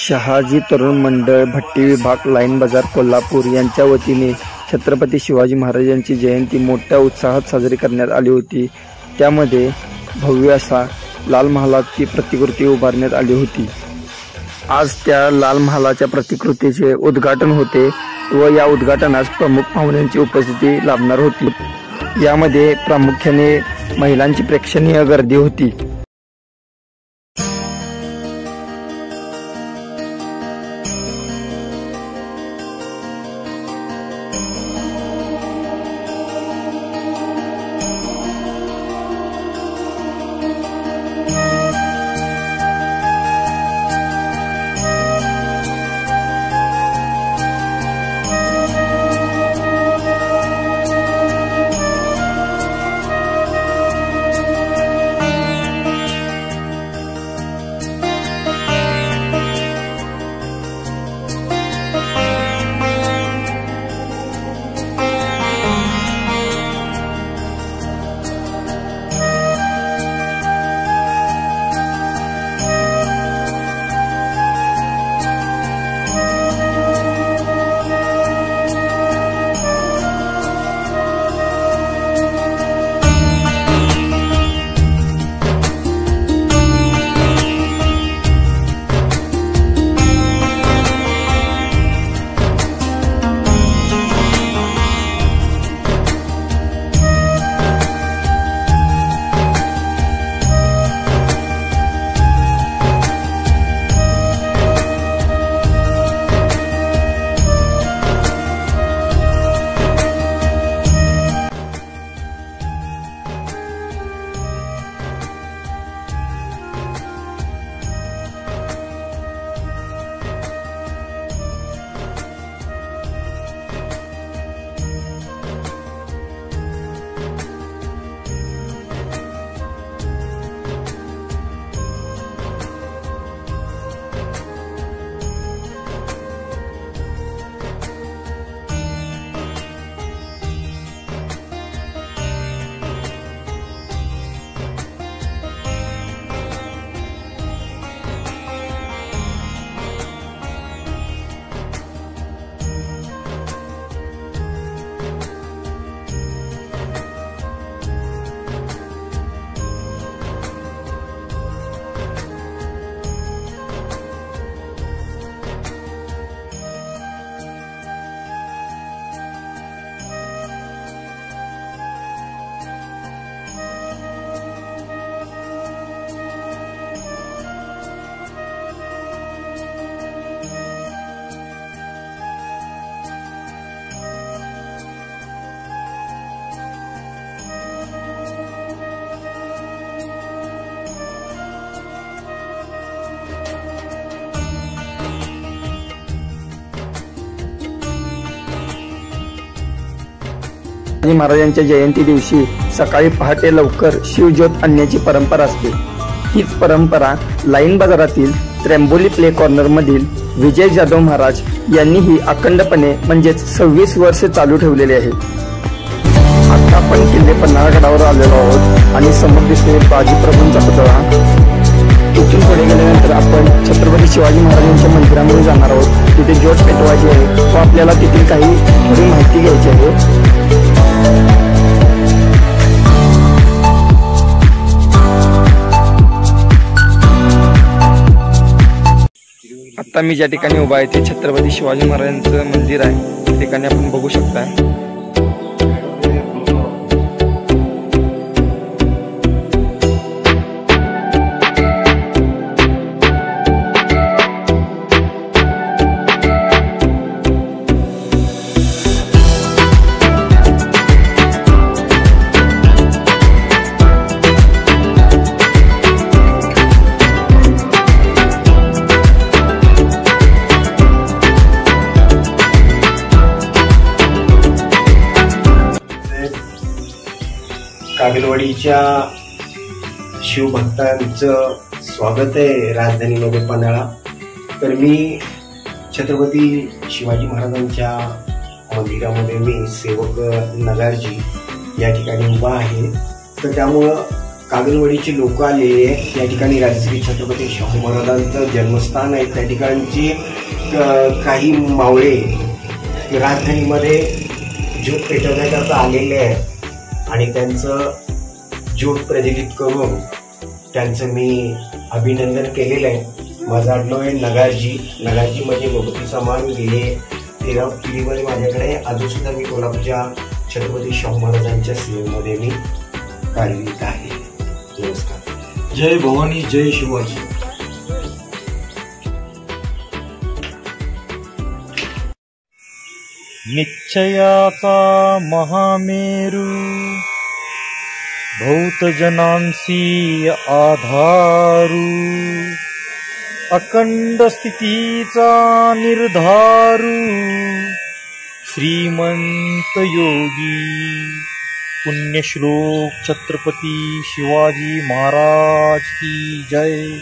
शहाजी तरुण मंडळ भट्टी विभाग लाईन बाजार कोल्हापूर यांच्या वतीने छत्रपती शिवाजी महाराजांची जयंती मोठ्या उत्साहात साजरी करण्यात आली होती। त्यामध्ये भव्य असा लाल महालाची प्रतिकृती उभारण्यात आली होती। आज त्या लाल महालाच्या प्रतिकृतीचे उद्घाटन होते व या उद्घाटनास प्रमुख पाहुण्यांची उपस्थिती लाभणार होती। यामध्ये प्रामुख्याने महिलांची प्रेक्षणीय गर्दी होती। शिवाजी महाराजांच्या जयंती दिवशी सकाळी पहाटे लवकर शिवज्योत आणण्याची परंपरा असते। हीच परंपरा लाईन बाजारातील त्र्यंबोली प्ले कॉर्नर मधील विजय जाधव महाराज यांनीही अखंडपणे म्हणजेच 26 वर्ष चालू ठेवलेले आहे। आता आपण किल्ले पन्हाळगडावर आलेलो आहोत आणि समोर दिसते बाजीप्रभूंचा पुतळा। इथून पुढे गेल्यानंतर आपण छत्रपती शिवाजी महाराजांच्या मंदिरामध्ये जाणार आहोत। तिथे ज्योत पेटवायची आहे व आपल्याला तिथील काही थोडी माहिती घ्यायची आहे। आता मी ज्या ठिकाणी उभा आहे ते छत्रपती शिवाजी महाराजांचं मंदिर आहे। त्या ठिकाणी आपण बघू शकता। काबिलवाडीच्या शिवभक्तांचं स्वागत आहे राजधानीमध्ये पन्हाळा। तर मी छत्रपती शिवाजी महाराजांच्या मंदिरामध्ये मी सेवक नगारजी या ठिकाणी उभा आहे। तर त्यामुळं कागलवाडीचे लोक आलेले आहेत. त्या ठिकाणी राजश्री छत्रपती शाहू महाराजांचं जन्मस्थान आहे. त्या ठिकाणची काही मावळे राजधानीमध्ये ज्योत पेटवण्याकरता आलेले आहेत आणि त्यांचं ज्योत प्रज्वलित करून त्यांचं मी अभिनंदन केलेलं आहे. माझं आडनाव आहे नगारजी. नगारजीमध्ये मोठीचा मान गेले 13 पिढीमध्ये माझ्याकडे. अजून सुद्धा मी कोल्हापूरच्या छत्रपती शाहू महाराजांच्या सेवेमध्ये मी कार्यरत आहे. नमस्कार. जय भवानी, जय शिवाजी. निश्चयाचा महामेरू भौतजनांसी आधारू अखंड स्थितीचा निर्धारू श्रीमंत योगी पुण्यश्लोक छत्रपती शिवाजी महाराज की जय.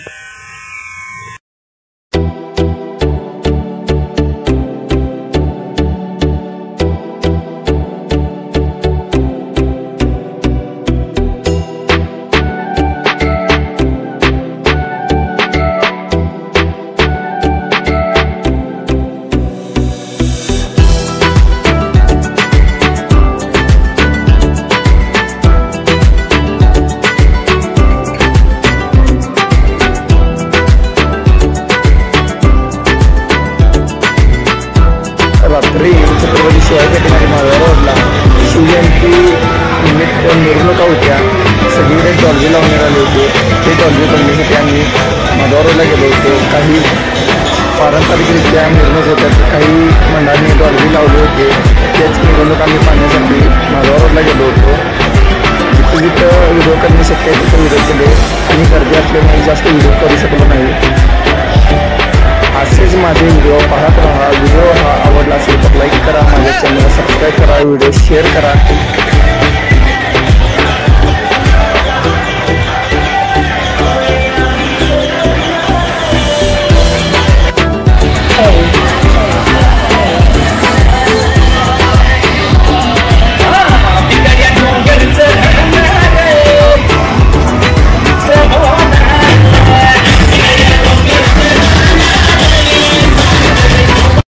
रात्री छत्रपती शिवाजी ठिकाणी माधव रोडला शिवजयंती निमित्त मिरवणुका होत्या. सगळीकडे डॉल्बी लावण्यात आले होते. ते डॉल्बी बघण्यासाठी आम्ही माधव रोडला गेलो होतो. काही पारंपरिकरित्या मिरवणूक होत्या. काही मंडळांनी डॉल्बी लावले होते. तेच मिरवणूक आम्ही पाहण्यासाठी माधव रोडला गेलो होतो. जिथं व्हिडिओ करणे शक्य आहे तिथं व्हिडिओ केले आणि गर्दी असल्यामुळे जास्त व्हिडिओ करू शकलो नाही. असेच माझे व्हिडिओ पाहत राहा. व्हिडिओ हा आवडला असेल तर लाईक करा, माझ्या चॅनलला सबस्क्राईब करा, व्हिडिओ शेअर करा.